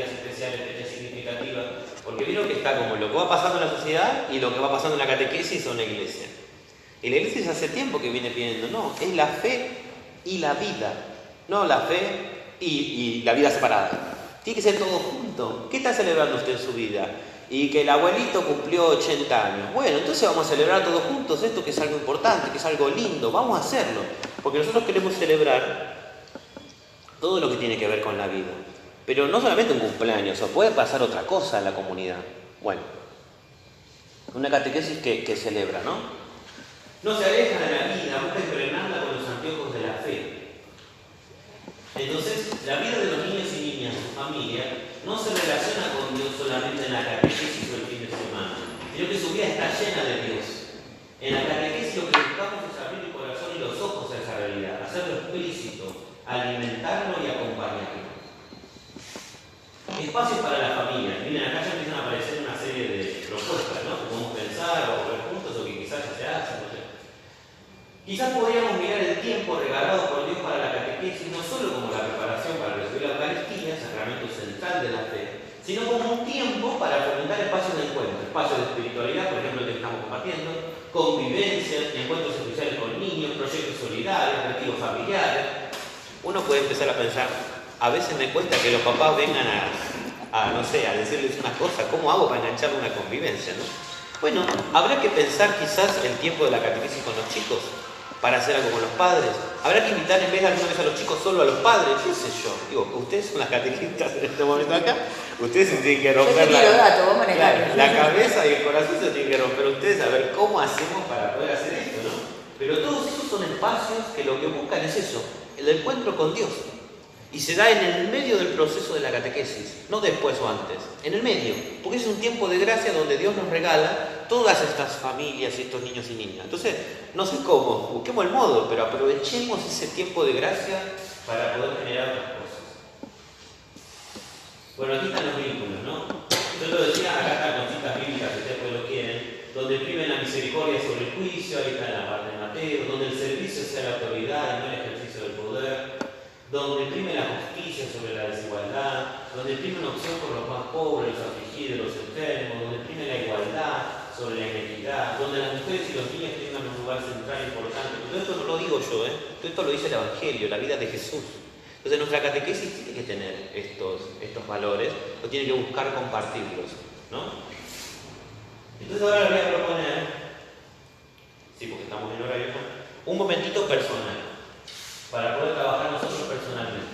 días especiales, fechas significativas, porque vieron que está como lo que va pasando en la sociedad y lo que va pasando en la catequesis o en la iglesia. Y la iglesia hace tiempo que viene pidiendo, no, es la fe y la vida, no la fe y la vida separada. Tiene que ser todo junto. ¿Qué está celebrando usted en su vida? Y que el abuelito cumplió 80 años. Bueno, entonces vamos a celebrar todos juntos esto, que es algo importante, que es algo lindo, vamos a hacerlo. Porque nosotros queremos celebrar todo lo que tiene que ver con la vida. Pero no solamente un cumpleaños, o puede pasar otra cosa en la comunidad. Bueno, una catequesis que celebra, ¿no? No se aleja de la vida, busca impregnarla con los anteojos de la fe. Entonces, la vida de los niños y niñas, su familia, no se relaciona con Dios solamente en la catequesis o el fin de semana, sino que su vida está llena de Dios. En la catequesis lo que buscamos es abrir el corazón y los ojos a esa realidad, hacerlo explícito, alimentarlo y acompañarlo. Espacios para la familia. Miren, acá ya empiezan a aparecer una serie de propuestas, ¿no? Que podemos pensar o ver juntos o que quizás ya se hacen, no sé. Quizás podríamos mirar el tiempo regalado por Dios para la catequesis no solo como la preparación para recibir la Eucaristía, sacramento central de la fe, sino como un tiempo para fomentar espacios de encuentro, espacios de espiritualidad, por ejemplo, el que estamos compartiendo, convivencias, encuentros especiales con niños, proyectos solidarios, retiros familiares. Uno puede empezar a pensar, a veces me cuesta que los papás vengan no sé, a decirles unas cosas, ¿cómo hago para enganchar una convivencia, no? Bueno, habrá que pensar quizás el tiempo de la catequesis con los chicos, para hacer algo con los padres. Habrá que invitar en vez de alguna vez a los chicos solo a los padres, qué sé yo. Digo, ustedes son las catequistas en este momento acá, ustedes se tienen que romper la cabeza y el corazón se tienen que romper ustedes a ver cómo hacemos para poder hacer esto, ¿no? Pero todos esos son espacios que lo que buscan es eso, el encuentro con Dios. Y se da en el medio del proceso de la catequesis, no después o antes, en el medio, porque es un tiempo de gracia donde Dios nos regala todas estas familias y estos niños y niñas. Entonces, no sé cómo, busquemos el modo, pero aprovechemos ese tiempo de gracia para poder generar otras cosas. Bueno, aquí están los vínculos, ¿no? Yo lo decía, acá están con citas bíblicas, si ustedes lo quieren, donde primen la misericordia sobre el juicio, ahí está en la parte de Mateo, donde el servicio sea la autoridad y no el ejercicio del poder, donde prime la justicia sobre la desigualdad, donde prime una opción por los más pobres, los afligidos, los enfermos, donde prime la igualdad sobre la inequidad, donde las mujeres y los niños tengan un lugar central importante. Todo esto no lo digo yo, todo esto lo dice el Evangelio, la vida de Jesús. Entonces nuestra catequesis tiene que tener estos valores, o tiene que buscar compartirlos, ¿no? Entonces ahora les voy a proponer, sí, porque estamos en horario, un momentito personal, para poder trabajar nosotros personalmente.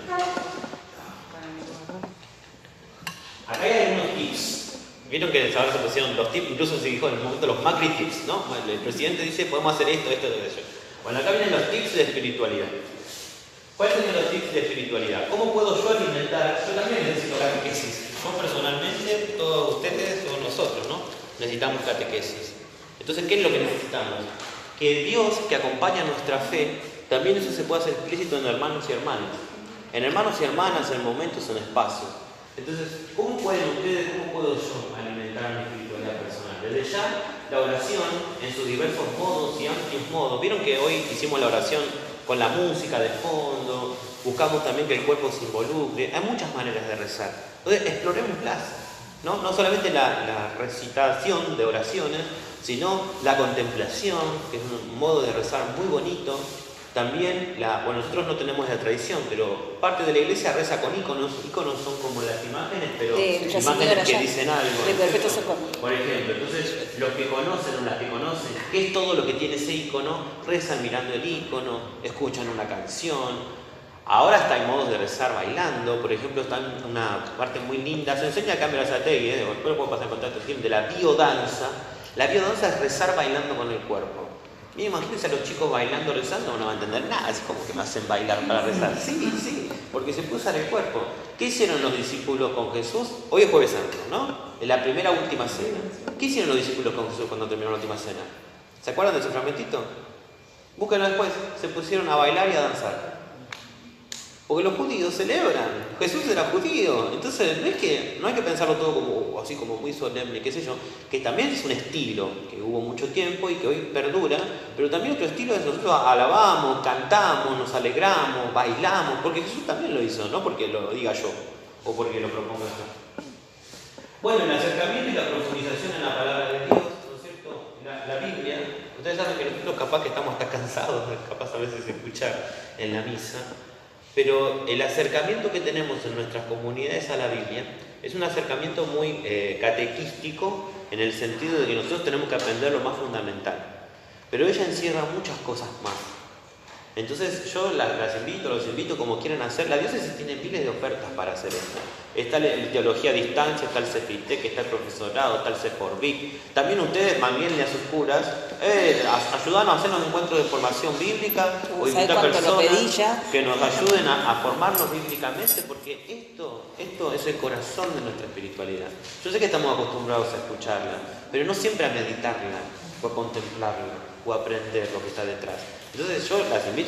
Acá hay algunos tips. Vieron que ahora se pusieron los tips, incluso se dijo en el momento los macri tips, ¿no? El presidente dice, podemos hacer esto, esto, esto. Bueno, acá vienen los tips de espiritualidad. ¿Cuáles son los tips de espiritualidad? ¿Cómo puedo yo alimentar? Yo también necesito catequesis. Yo personalmente, todos ustedes, todos nosotros, ¿no? Necesitamos catequesis. Entonces, ¿qué es lo que necesitamos? Que Dios, que acompaña nuestra fe, también eso se puede hacer explícito en hermanos y hermanas. En hermanos y hermanas, en momentos, en espacios. Entonces, ¿cómo pueden ustedes, cómo puedo yo alimentar mi espiritualidad personal? Desde ya, la oración en sus diversos modos y amplios modos. Vieron que hoy hicimos la oración con la música de fondo, buscamos también que el cuerpo se involucre. Hay muchas maneras de rezar. Entonces, explorémoslas, ¿no? No solamente la recitación de oraciones, sino la contemplación, que es un modo de rezar muy bonito. También, bueno, nosotros no tenemos la tradición, pero parte de la iglesia reza con íconos. Íconos son como las imágenes, pero imágenes que dicen algo. Por ejemplo, entonces los que conocen o las que conocen, ¿qué es todo lo que tiene ese ícono? Rezan mirando el ícono, escuchan una canción. Ahora hasta hay modos de rezar bailando, por ejemplo, está una parte muy linda, se enseña acá en Berazategui, después puedo pasar en contacto de la biodanza. La biodanza es rezar bailando con el cuerpo. Y imagínense a los chicos bailando, rezando, no van a entender nada, es como que me hacen bailar para rezar. Sí, porque se puede usar el cuerpo. ¿Qué hicieron los discípulos con Jesús? Hoy es Jueves Santo, ¿no? En la primera última cena. ¿Qué hicieron los discípulos con Jesús cuando terminó la última cena? ¿Se acuerdan del sacramentito? Búsquenlo después, se pusieron a bailar y a danzar. Porque los judíos celebran, Jesús era judío, entonces no hay que pensarlo todo como así como muy solemne, qué sé yo, que también es un estilo que hubo mucho tiempo y que hoy perdura, pero también otro estilo es nosotros alabamos, cantamos, nos alegramos, bailamos, porque Jesús también lo hizo, no porque lo diga yo. o porque lo propongo yo. Bueno, el acercamiento y la profundización en la palabra de Dios, ¿no es cierto? La Biblia, ustedes saben que nosotros capaz que estamos hasta cansados, capaz a veces de escuchar en la misa, pero el acercamiento que tenemos en nuestras comunidades a la Biblia es un acercamiento muy catequístico, en el sentido de que nosotros tenemos que aprender lo más fundamental, pero ella encierra muchas cosas más. Entonces yo los invito como quieran hacer. La diócesis tiene miles de ofertas para hacer esto. Está la teología a distancia, está el CEFITEC, está el profesorado, está el CEFORBIC. También ustedes, manguenle a sus curas, ayudarnos a hacer unos encuentros de formación bíblica o invitar personas que nos ayuden a formarnos bíblicamente, porque esto es el corazón de nuestra espiritualidad. Yo sé que estamos acostumbrados a escucharla, pero no siempre a meditarla o a contemplarla o a aprender lo que está detrás. Entonces yo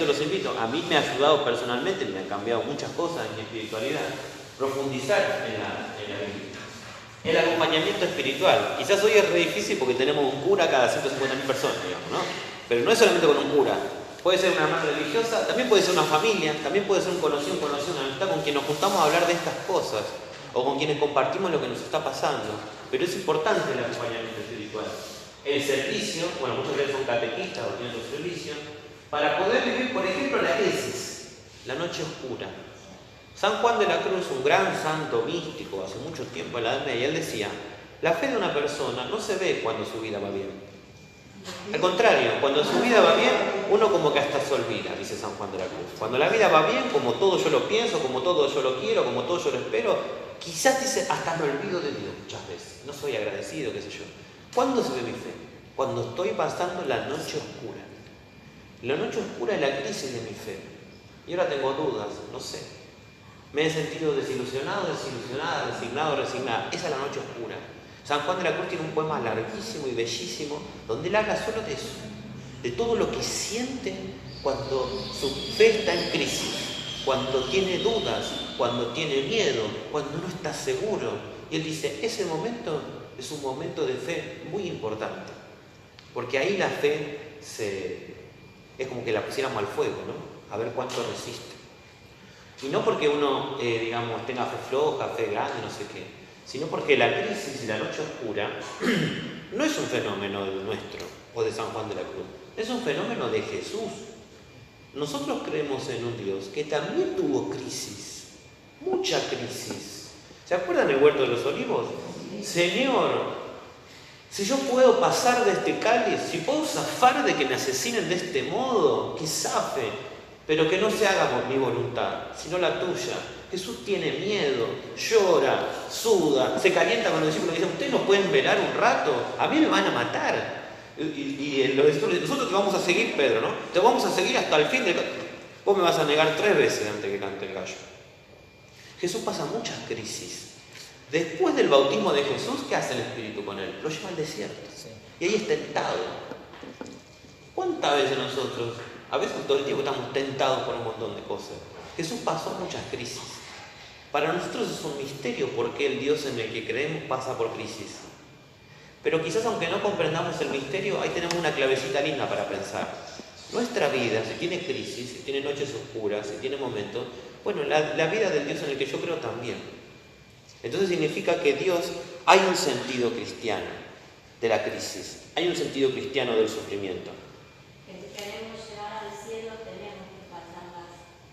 los invito, a mí me ha ayudado personalmente, me han cambiado muchas cosas en mi espiritualidad, profundizar en la Biblia. El acompañamiento espiritual, quizás hoy es re difícil porque tenemos un cura cada 150.000 personas, digamos, ¿no? Pero no es solamente con un cura, puede ser una hermana religiosa, también puede ser una familia, también puede ser un conocido, una amistad con quien nos juntamos a hablar de estas cosas, o con quienes compartimos lo que nos está pasando, pero es importante el acompañamiento espiritual. El servicio, bueno, muchos de ellos son catequistas o tienen su servicio, para poder vivir, por ejemplo, la crisis, la noche oscura. San Juan de la Cruz, un gran santo místico hace mucho tiempo en la Edad Media, él decía, la fe de una persona no se ve cuando su vida va bien. Al contrario, cuando su vida va bien, uno como que hasta se olvida, dice San Juan de la Cruz. Cuando la vida va bien, como todo yo lo pienso, como todo yo lo quiero, como todo yo lo espero, quizás dice, hasta me olvido de Dios muchas veces, no soy agradecido, qué sé yo. ¿Cuándo se ve mi fe? Cuando estoy pasando la noche oscura. La noche oscura es la crisis de mi fe. Y ahora tengo dudas, no sé. Me he sentido desilusionado, desilusionada, resignado, resignada. Esa es la noche oscura. San Juan de la Cruz tiene un poema larguísimo y bellísimo donde él habla solo de eso, de todo lo que siente cuando su fe está en crisis, cuando tiene dudas, cuando tiene miedo, cuando no está seguro. Y él dice, ese momento es un momento de fe muy importante, porque ahí la fe es como que la pusiéramos al fuego, ¿no? A ver cuánto resiste. Y no porque uno, tenga fe floja, fe grande, no sé qué, sino porque la crisis y la noche oscura no es un fenómeno nuestro o de San Juan de la Cruz, es un fenómeno de Jesús. Nosotros creemos en un Dios que también tuvo crisis, mucha crisis. ¿Se acuerdan del huerto de los olivos? Señor, si yo puedo pasar de este cáliz, si puedo zafar de que me asesinen de este modo, que zafe, pero que no se haga por mi voluntad, sino la tuya. Jesús tiene miedo, llora, suda, se calienta cuando los discípulos dicen, ustedes no pueden velar un rato, a mí me van a matar. Y los discípulos dicen, nosotros te vamos a seguir, Pedro, ¿no? Te vamos a seguir hasta el fin del canto. Vos me vas a negar 3 veces antes que cante el gallo. Jesús pasa muchas crisis. Después del bautismo de Jesús, ¿qué hace el Espíritu con él? Lo lleva al desierto. Sí. Y ahí es tentado. ¿Cuántas veces nosotros, a veces todo el tiempo estamos tentados por un montón de cosas? Jesús pasó muchas crisis. Para nosotros es un misterio por qué el Dios en el que creemos pasa por crisis. Pero quizás aunque no comprendamos el misterio, ahí tenemos una clavecita linda para pensar. Nuestra vida, si tiene crisis, si tiene noches oscuras, si tiene momentos, bueno, la vida del Dios en el que yo creo también. Entonces significa que Dios, hay un sentido cristiano de la crisis, hay un sentido cristiano del sufrimiento. Que si queremos llegar al cielo tenemos que pasar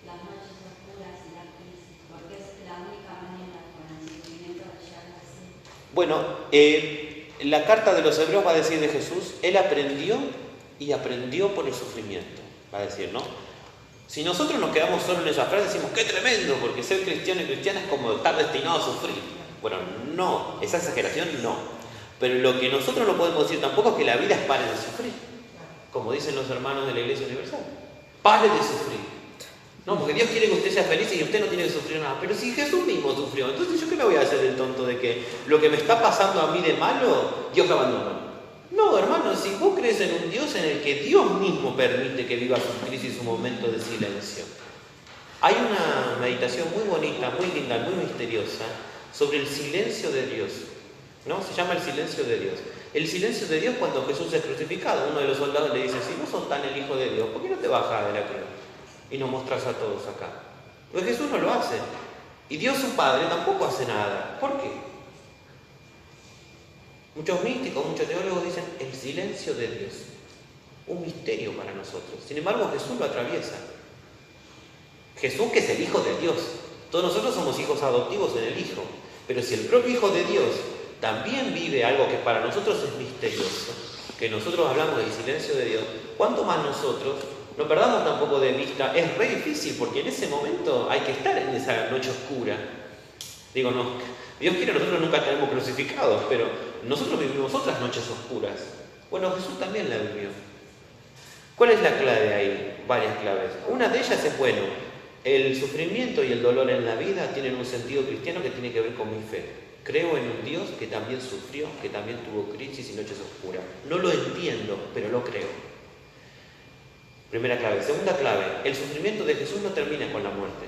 las noches oscuras y la crisis, porque es la única manera con el sufrimiento de llegar al cielo. Bueno, la carta de los Hebreos va a decir de Jesús, Él aprendió y aprendió por el sufrimiento, va a decir, ¿no? Si nosotros nos quedamos solo en esa frase, decimos, ¡qué tremendo! Porque ser cristiano y cristiana es como estar destinado a sufrir. Bueno, no, esa exageración no. Pero lo que nosotros no podemos decir tampoco es que la vida es pare de sufrir. Como dicen los hermanos de la Iglesia Universal. Pare de sufrir. No, porque Dios quiere que usted sea feliz y usted no tiene que sufrir nada. Pero si Jesús mismo sufrió, entonces ¿yo qué me voy a hacer el tonto de que lo que me está pasando a mí de malo, Dios lo abandona? No, hermano, si vos crees en un Dios en el que Dios mismo permite que viva su crisis, su momento de silencio. Hay una meditación muy bonita, muy linda, muy misteriosa sobre el silencio de Dios, ¿no? Se llama el silencio de Dios. El silencio de Dios cuando Jesús es crucificado. Uno de los soldados le dice, si no sos tan el Hijo de Dios, ¿por qué no te bajas de la cruz y nos mostrás a todos acá? Pues Jesús no lo hace. Y Dios su Padre tampoco hace nada. ¿Por qué? Muchos místicos, muchos teólogos dicen el silencio de Dios. Un misterio para nosotros. Sin embargo, Jesús lo atraviesa. Jesús, que es el Hijo de Dios. Todos nosotros somos hijos adoptivos en el Hijo. Pero si el propio Hijo de Dios también vive algo que para nosotros es misterioso, que nosotros hablamos del silencio de Dios, ¿cuánto más nosotros? No perdamos tampoco de vista, es re difícil porque en ese momento hay que estar en esa noche oscura. Digo, no, Dios quiere, nosotros nunca estaremos crucificados, pero nosotros vivimos otras noches oscuras. Bueno, Jesús también la vivió. ¿Cuál es la clave ahí? Varias claves. Una de ellas es, bueno, el sufrimiento y el dolor en la vida tienen un sentido cristiano que tiene que ver con mi fe. Creo en un Dios que también sufrió, que también tuvo crisis y noches oscuras. No lo entiendo, pero lo creo. Primera clave. Segunda clave, el sufrimiento de Jesús no termina con la muerte.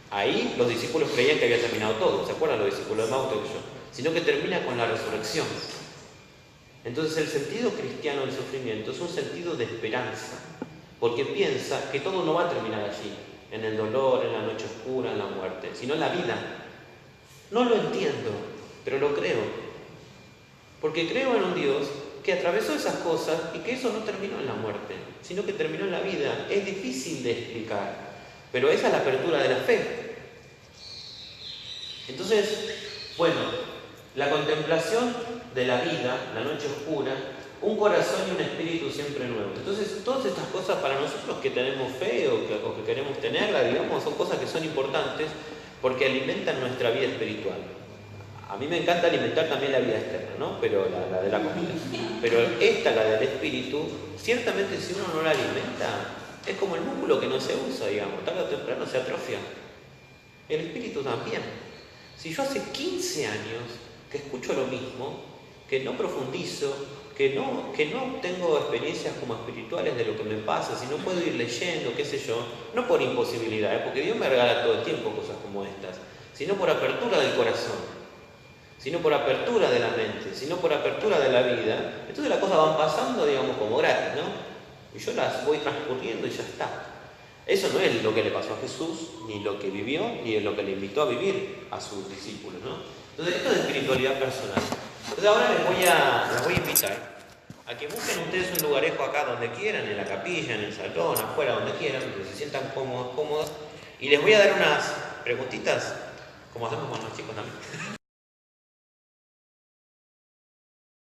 Ahí los discípulos creían que había terminado todo, ¿se acuerdan los discípulos de Maús? Sino que termina con la resurrección. Entonces el sentido cristiano del sufrimiento es un sentido de esperanza, porque piensa que todo no va a terminar allí, en el dolor, en la noche oscura, en la muerte, sino en la vida. No lo entiendo, pero lo creo, porque creo en un Dios que atravesó esas cosas y que eso no terminó en la muerte, sino que terminó en la vida. Es difícil de explicar, pero esa es la apertura de la fe. Entonces, bueno, la contemplación de la vida, la noche oscura, un corazón y un espíritu siempre nuevo. Entonces, todas estas cosas para nosotros que tenemos fe o que queremos tenerla, digamos, son cosas que son importantes porque alimentan nuestra vida espiritual. A mí me encanta alimentar también la vida externa, ¿no? Pero la de la comida. Pero esta, la del espíritu, ciertamente si uno no la alimenta, es como el músculo que no se usa, digamos, tarde o temprano se atrofia. El espíritu también. Si yo hace 15 años que escucho lo mismo, que no profundizo, que no tengo experiencias como espirituales de lo que me pasa, si no puedo ir leyendo, qué sé yo, no por imposibilidad, porque Dios me regala todo el tiempo cosas como estas, sino por apertura del corazón, sino por apertura de la mente, sino por apertura de la vida. Entonces las cosas van pasando, digamos, como gratis, ¿no? Y yo las voy transcurriendo y ya está. Eso no es lo que le pasó a Jesús, ni lo que vivió, ni lo que le invitó a vivir a sus discípulos, ¿no? Entonces esto es espiritualidad personal. Entonces ahora les voy a invitar a que busquen ustedes un lugarejo acá donde quieran, en la capilla, en el salón, afuera, donde quieran, donde se sientan cómodos, y les voy a dar unas preguntitas, como hacemos con los chicos también.